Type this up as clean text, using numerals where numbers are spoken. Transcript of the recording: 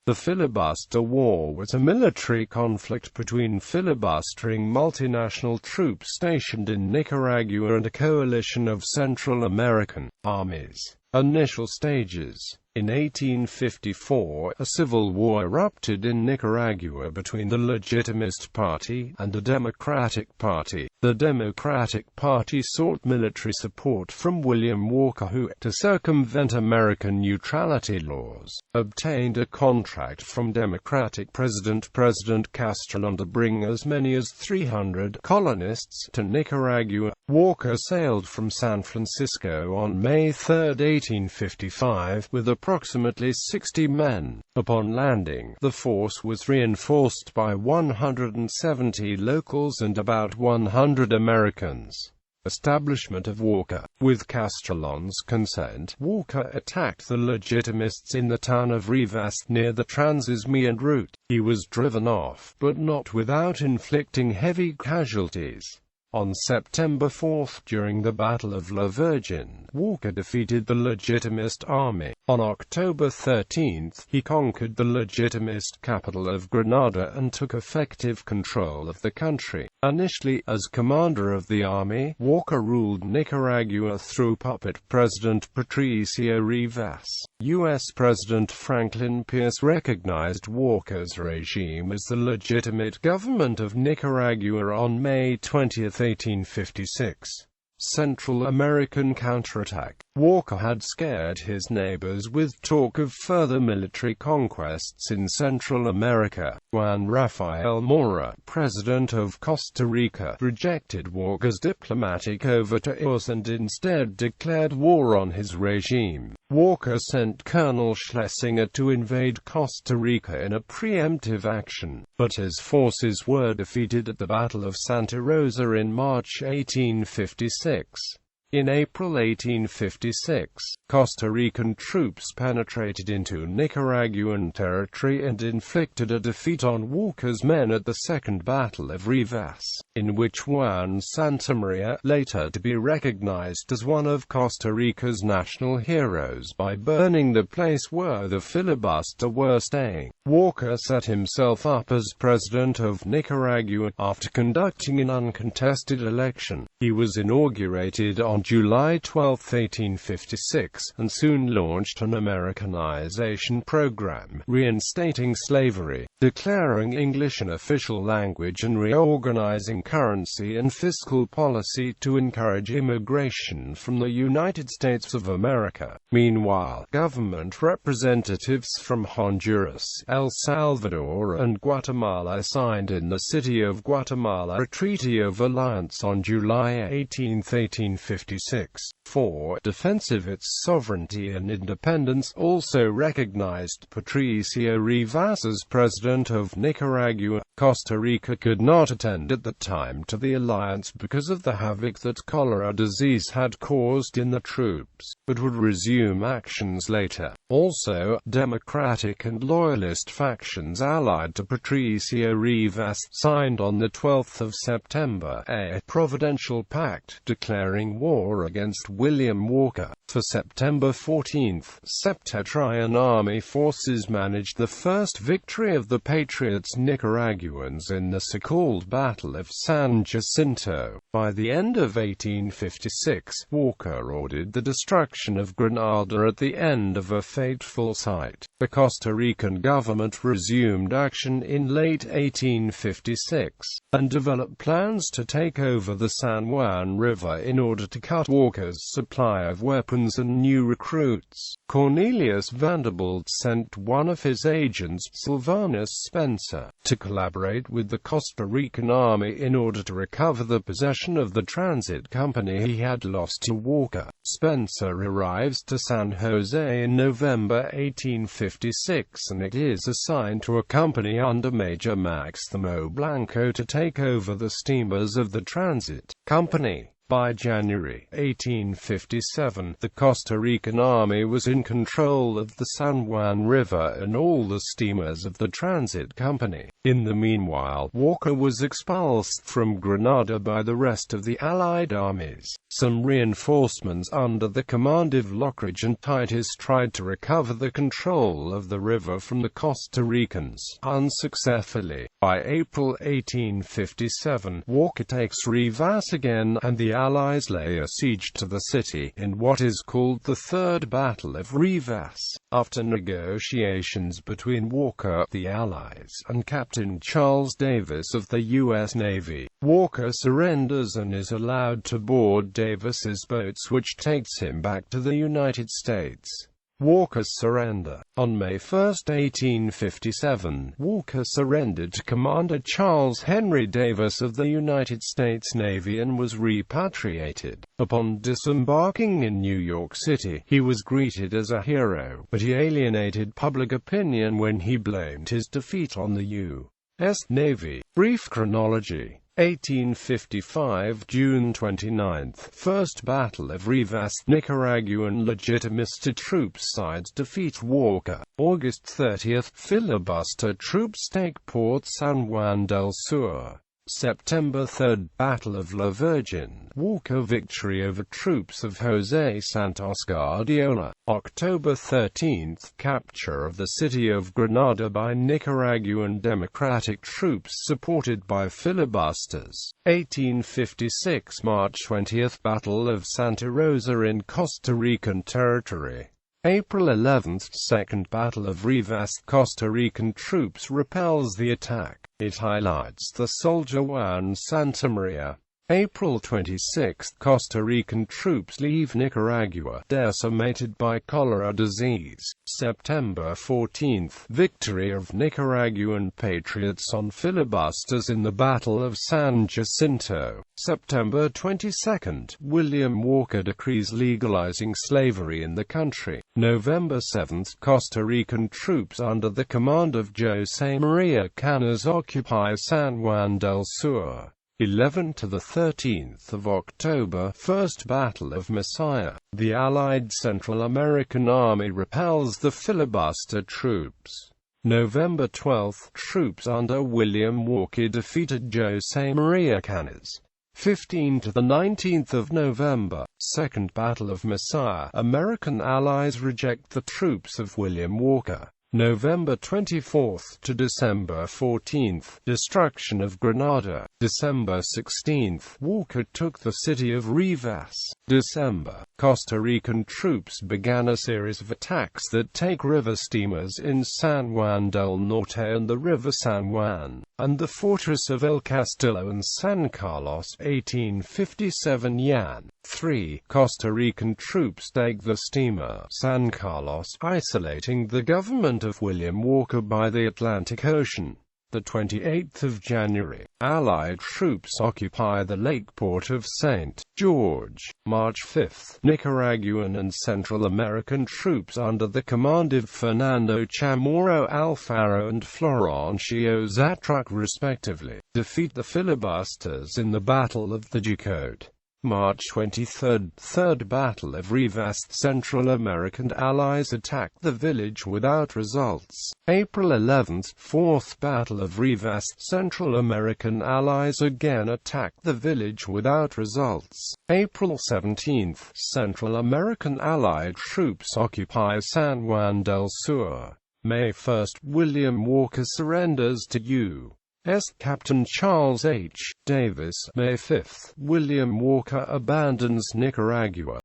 The Filibuster War was a military conflict between filibustering multinational troops stationed in Nicaragua and a coalition of Central American armies. Initial stages. In 1854, a civil war erupted in Nicaragua between the Legitimist Party and the Democratic Party. The Democratic Party sought military support from William Walker, who, to circumvent American neutrality laws, obtained a contract from Democratic President Castrillon to bring as many as 300 colonists to Nicaragua. Walker sailed from San Francisco on May 3, 1855, with approximately 60 men. Upon landing, the force was reinforced by 170 locals and about 100 Americans. Establishment of Walker. With Castrillon's consent, Walker attacked the Legitimists in the town of Rivas near the Transismian route. He was driven off, but not without inflicting heavy casualties. On September 4, during the Battle of La Virgen, Walker defeated the Legitimist army. On October 13, he conquered the Legitimist capital of Grenada and took effective control of the country. Initially, as commander of the army, Walker ruled Nicaragua through puppet President Patricio Rivas. U.S. President Franklin Pierce recognized Walker's regime as the legitimate government of Nicaragua on May 20, 1856. Central American counterattack. Walker had scared his neighbors with talk of further military conquests in Central America. Juan Rafael Mora, president of Costa Rica, rejected Walker's diplomatic overtures and instead declared war on his regime. Walker sent Colonel Schlesinger to invade Costa Rica in a preemptive action, but his forces were defeated at the Battle of Santa Rosa in March 1856. In April 1856, Costa Rican troops penetrated into Nicaraguan territory and inflicted a defeat on Walker's men at the Second Battle of Rivas, in which Juan Santamaria, later to be recognized as one of Costa Rica's national heroes by burning the place where the filibuster were staying. Walker set himself up as president of Nicaragua after conducting an uncontested election. He was inaugurated on July 12, 1856, and soon launched an Americanization program, reinstating slavery, declaring English an official language and reorganizing currency and fiscal policy to encourage immigration from the United States of America. Meanwhile, government representatives from Honduras, El Salvador and Guatemala signed in the city of Guatemala a Treaty of Alliance on July 18, 1856. For defense of its sovereignty and independence, also recognized Patricio Rivas as president of Nicaragua. Costa Rica could not attend at the time to the alliance because of the havoc that cholera disease had caused in the troops, but would resume actions later. Also, Democratic and Loyalist factions allied to Patricio Rivas signed on the 12th of September a providential pact declaring war against William Walker. For September 14, Septentrian army forces managed the first victory of the Patriots Nicaraguans in the so-called Battle of San Jacinto. By the end of 1856, Walker ordered the destruction of Grenada at the end of a fateful fight. The Costa Rican government resumed action in late 1856, and developed plans to take over the San Juan River in order to cut Walker's supply of weapons and new recruits. Cornelius Vanderbilt sent one of his agents, Sylvanus Spencer, to collaborate with the Costa Rican army in order to recover the possession of the transit company he had lost to Walker. Spencer arrives to San Jose in November 1856 and it is assigned to a company under Major Maximo Blanco to take over the steamers of the transit company. By January 1857, the Costa Rican army was in control of the San Juan River and all the steamers of the transit company. In the meanwhile, Walker was expulsed from Grenada by the rest of the Allied armies. Some reinforcements under the command of Lockridge and Titus tried to recover the control of the river from the Costa Ricans, unsuccessfully. By April 1857, Walker takes Rivas again, and the Allies lay a siege to the city, in what is called the Third Battle of Rivas. After negotiations between Walker, the Allies, and Captain Charles Davis of the U.S. Navy, Walker surrenders and is allowed to board Davis's boats, which takes him back to the United States. Walker's surrender. On May 1, 1857, Walker surrendered to Commander Charles Henry Davis of the United States Navy and was repatriated. Upon disembarking in New York City, he was greeted as a hero, but he alienated public opinion when he blamed his defeat on the U.S. Navy. Brief chronology. 1855 June 29 First Battle of Rivas. Nicaraguan Legitimista troops sides defeat Walker. August 30 Filibuster troops take Port San Juan del Sur. September 3 Battle of La Virgin. Walker victory over troops of José Santos Guardiola. October 13 Capture of the city of Grenada by Nicaraguan Democratic troops supported by filibusters. 1856 March 20 Battle of Santa Rosa in Costa Rican territory. April 11 Second Battle of Rivas. Costa Rican troops repels the attack. It highlights the soldier Juan Santamaria. April 26 Costa Rican troops leave Nicaragua, decimated by cholera disease. September 14 Victory of Nicaraguan patriots on filibusters in the Battle of San Jacinto. September 22 William Walker decrees legalizing slavery in the country. November 7 Costa Rican troops under the command of José María Canas occupy San Juan del Sur. 11 to the 13th of October, First Battle of Masaya. The Allied Central American Army repels the filibuster troops. November 12, troops under William Walker defeated José María Canas. 15 to the 19th of November, Second Battle of Masaya. American allies reject the troops of William Walker. November 24 to December 14, destruction of Grenada. December 16, Walker took the city of Rivas. December, Costa Rican troops began a series of attacks that take river steamers in San Juan del Norte and the River San Juan, and the fortress of El Castillo and San Carlos. 1857 Jan. 3. Costa Rican troops take the steamer San Carlos, isolating the government of William Walker by the Atlantic Ocean. The 28th of January, Allied troops occupy the lake port of St. George. March 5, Nicaraguan and Central American troops under the command of Fernando Chamorro Alfaro and Florencio Zatruc respectively, defeat the filibusters in the Battle of the Jacote. March 23, Third Battle of Rivas. Central American allies attack the village without results. April 11, Fourth Battle of Rivas. Central American allies again attack the village without results. April 17, Central American allied troops occupy San Juan del Sur. May 1, William Walker surrenders to U.S. Captain Charles H. Davis. May 5, William Walker abandons Nicaragua.